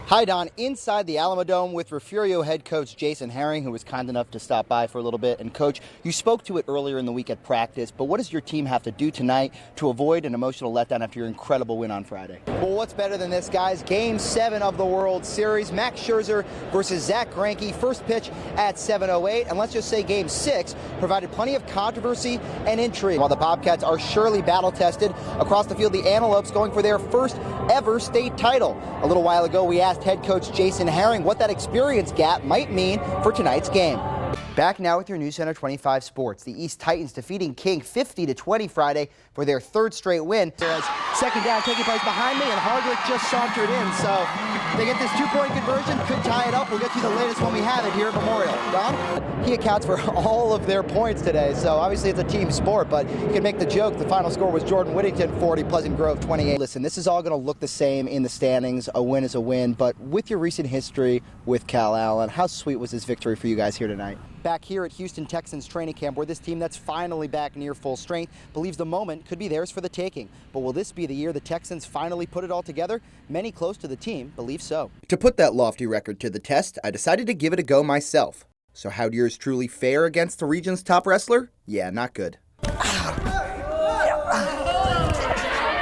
Hi, Don. Inside the Alamodome with Refugio head coach Jason Herring, who was kind enough to stop by for a little bit. And, Coach, you spoke to it earlier in the week at practice, but what does your team have to do tonight to avoid an emotional letdown after your incredible win on Friday? Well, what's better than this, guys? Game 7 of the World Series. Max Scherzer versus Zach Greinke. First pitch at 7:08. And let's just say Game 6 provided plenty of controversy and intrigue. While the Bobcats are surely battle-tested, across the field, the Antelopes going for their first ever state title. A little while ago, we asked head coach Jason Herring what that experience gap might mean for tonight's game. Back now with your News Center 25 Sports. The East Titans defeating King 50-20 Friday for their third straight win. There's second down taking place behind me, and Hardwick just sauntered in. So they get this two-point conversion, could tie it up. We'll get you the latest when we have it here at Memorial. Don? He accounts for all of their points today, so obviously it's a team sport, but you can make the joke. The final score was Jordan Whittington 40, Pleasant Grove 28. Listen, this is all going to look the same in the standings. A win is a win, but with your recent history with Cal Allen, how sweet was this victory for you guys here tonight? Back here at Houston Texans training camp, where this team that's finally back near full strength believes the moment could be theirs for the taking. But will this be the year the Texans finally put it all together? Many close to the team believe so. To put that lofty record to the test, I decided to give it a go myself. So how'd yours truly fare against the region's top wrestler? Yeah, not good.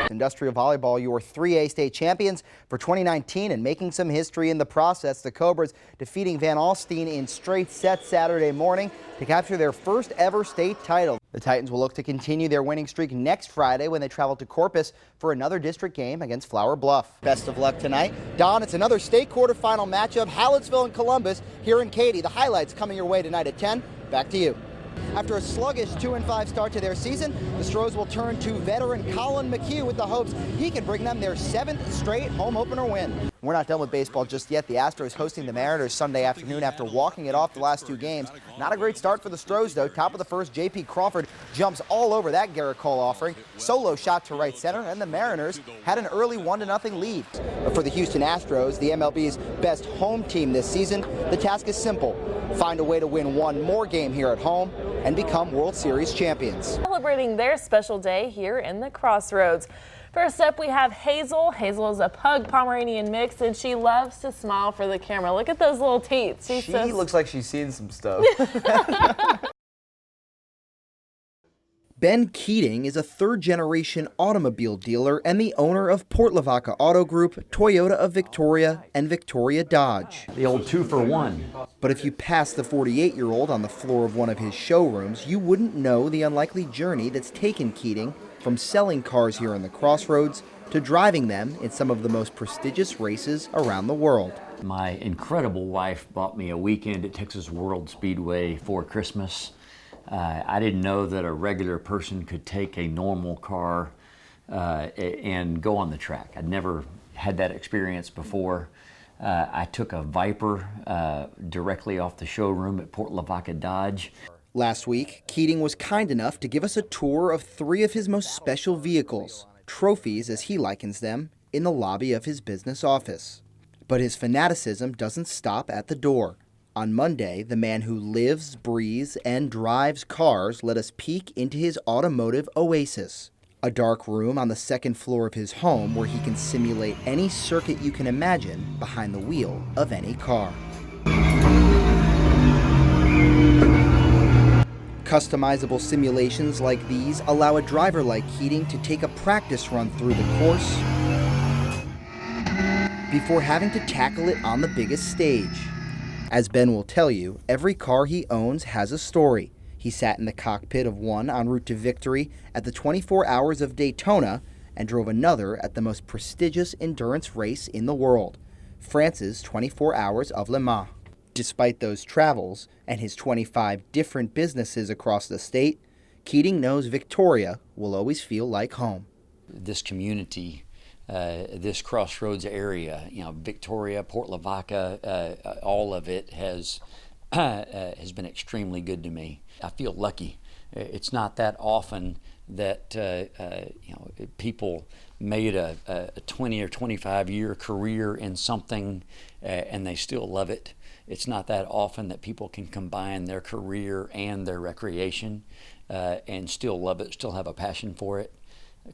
Industrial Volleyball, your 3A state champions for 2019 and making some history in the process. The Cobras defeating Van Alstyne in straight sets Saturday morning to capture their first ever state title. The Titans will look to continue their winning streak next Friday when they travel to Corpus for another district game against Flower Bluff. Best of luck tonight. Don, it's another state quarterfinal matchup, Hallettsville and Columbus here in Katy. The highlights coming your way tonight at 10. Back to you. After a sluggish 2-5 start to their season, the Stros will turn to veteran Colin McHugh with the hopes he can bring them their 7th straight home opener win. We're not done with baseball just yet. The Astros hosting the Mariners Sunday afternoon after walking it off the last 2 games. Not a great start for the Stros, though. Top of the first, J.P. Crawford jumps all over that Garrett Cole offering. Solo shot to right center, and the Mariners had an early 1-0 lead. But for the Houston Astros, the MLB's best home team this season, the task is simple. Find a way to win one more game here at home and become World Series champions. Celebrating their special day here in the Crossroads. First up, we have Hazel. Hazel is a pug Pomeranian mix, and she loves to smile for the camera. Look at those little teeth. She looks like she's seen some stuff. Ben Keating is a third-generation automobile dealer and the owner of Port Lavaca Auto Group, Toyota of Victoria, and Victoria Dodge. The old 2-for-1. But if you passed the 48-year-old on the floor of one of his showrooms, you wouldn't know the unlikely journey that's taken Keating from selling cars here in the Crossroads to driving them in some of the most prestigious races around the world. My incredible wife bought me a weekend at Texas World Speedway for Christmas. I didn't know that a regular person could take a normal car and go on the track. I'd never had that experience before. I took a Viper directly off the showroom at Port Lavaca Dodge. Last week, Keating was kind enough to give us a tour of 3 of his most special vehicles, trophies as he likens them, in the lobby of his business office. But his fanaticism doesn't stop at the door. On Monday, the man who lives, breathes, and drives cars let us peek into his automotive oasis. A dark room on the 2nd floor of his home where he can simulate any circuit you can imagine behind the wheel of any car. Customizable simulations like these allow a driver like Keating to take a practice run through the course before having to tackle it on the biggest stage. As Ben will tell you, every car he owns has a story. He sat in the cockpit of one en route to victory at the 24 Hours of Daytona and drove another at the most prestigious endurance race in the world, France's 24 Hours of Le Mans. Despite those travels and his 25 different businesses across the state, Keating knows Victoria will always feel like home. This community, this Crossroads area, Victoria, Port Lavaca, all of it has been extremely good to me. I feel lucky. It's not that often that people made a 20 or 25 year career in something and they still love it. It's not that often that people can combine their career and their recreation and still love it, still have a passion for it.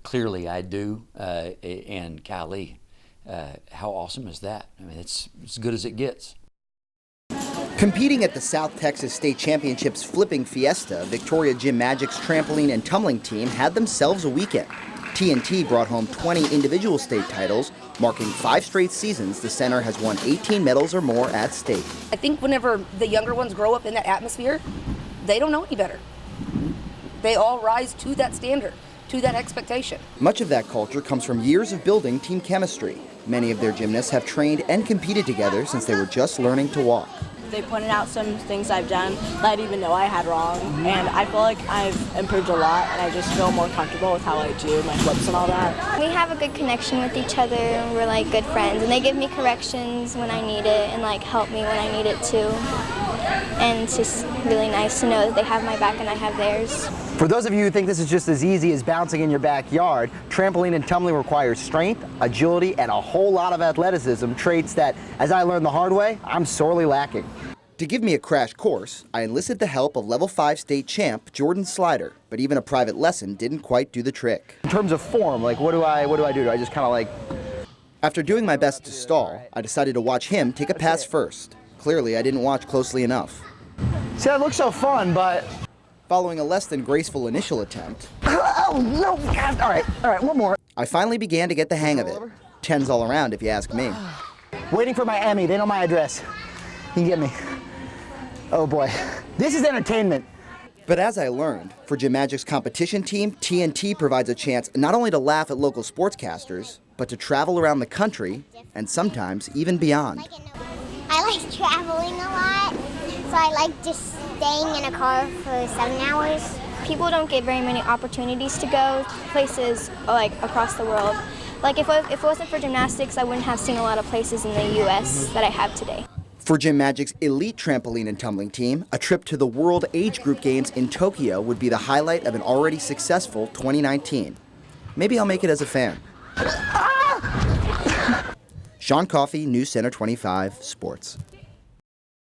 Clearly I do, and golly, how awesome is that? I mean, it's as good as it gets. Competing at the South Texas State Championships flipping fiesta, Victoria Gym Magic's trampoline and tumbling team had themselves a weekend. TNT brought home 20 individual state titles, marking 5 straight seasons the center has won 18 medals or more at state. I think whenever the younger ones grow up in that atmosphere, they don't know any better. They all rise to that standard, to that expectation. Much of that culture comes from years of building team chemistry. Many of their gymnasts have trained and competed together since they were just learning to walk. They pointed out some things I've done that I didn't even know I had wrong, and I feel like I've improved a lot, and I just feel more comfortable with how I do my flips and all that. We have a good connection with each other, and we're like good friends, and they give me corrections when I need it and like help me when I need it too. And it's just really nice to know that they have my back and I have theirs. For those of you who think this is just as easy as bouncing in your backyard, trampoline and tumbling requires strength, agility, and a whole lot of athleticism, traits that, as I learned the hard way, I'm sorely lacking. To give me a crash course, I enlisted the help of level 5 state champ Jordan Slider, but even a private lesson didn't quite do the trick. In terms of form, like what do I do? Do I just kind of like... After doing my best to stall, I decided to watch him take a pass first. Clearly, I didn't watch closely enough. See, that looks so fun, but... Following a less than graceful initial attempt... Oh, no! God. All right, one more. I finally began to get the hang of it. 10s all around, if you ask me. Waiting for my Emmy. They know my address. You can get me. Oh, boy. This is entertainment. But as I learned, for Gym Magic's competition team, TNT provides a chance not only to laugh at local sportscasters, but to travel around the country and sometimes even beyond. I like traveling a lot, so I like just staying in a car for 7 hours. People don't get very many opportunities to go places like across the world. Like if it wasn't for gymnastics, I wouldn't have seen a lot of places in the U.S. that I have today. For Gym Magic's elite trampoline and tumbling team, a trip to the World Age Group Games in Tokyo would be the highlight of an already successful 2019. Maybe I'll make it as a fan. Sean Coffey, News Center 25 Sports.